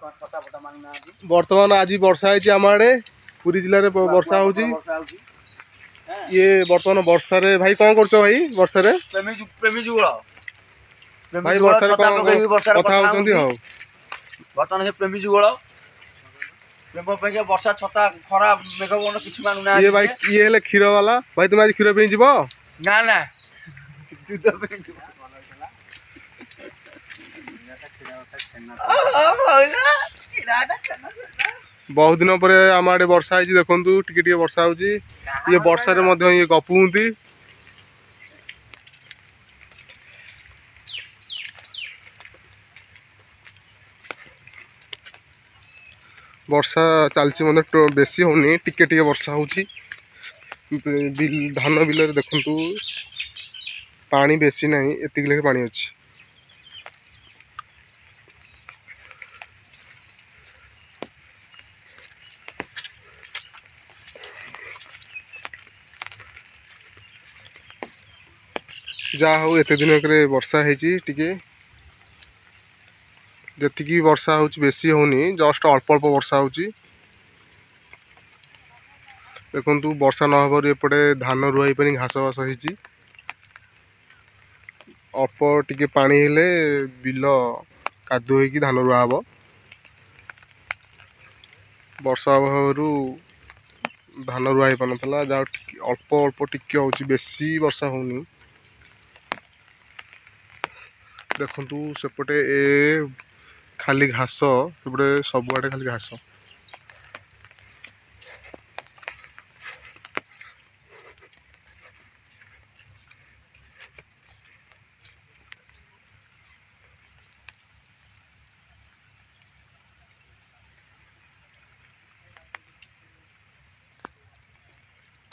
बर्तमान आज वर्षा है आम आड़े पुरी जिले में वर्षा हो ये बर्तमान वर्षा रे भाई कौन कर भाई वर्षा रे भाई वर्षा रे कथा होचंदी हो बर्तमान से प्रेमी जुगल प्रेम वर्षा छता खरा मेघ बन किछ मानु ना ये भाई ये हेले क्षीर वाला भाई तुम आज क्षीर पे जीवो ना ना दूध पे बहुत दिन पर आम आड़े वर्षा है देखु टिके वर्षा हो ये वर्षा रे मध्य ये गपुंती वर्षा चलती मतलब बेसी होनी टिके टिके वर्षा हो धान बिल देखु पानी बेसी ना एतिक लेखे पानी अच्छी जहाँ हूँ एत दिन वर्षा होती जी वर्षा हो बेसी होनी जस्ट अल्प अल्प वर्षा हो देखु वर्षा नहबार एपटे धान रुआ पानी घास बास हो अल्प टिके पानी हेले बिल कादुଅ होगी धान रुआ हम वर्षा अभाव धान रुआ हो पाना जहाँ अल्प अल्प टिके हो बेसी वर्षा होनी देखु सेपटे ए खाली घास सेपटे सबुआडे खाली घास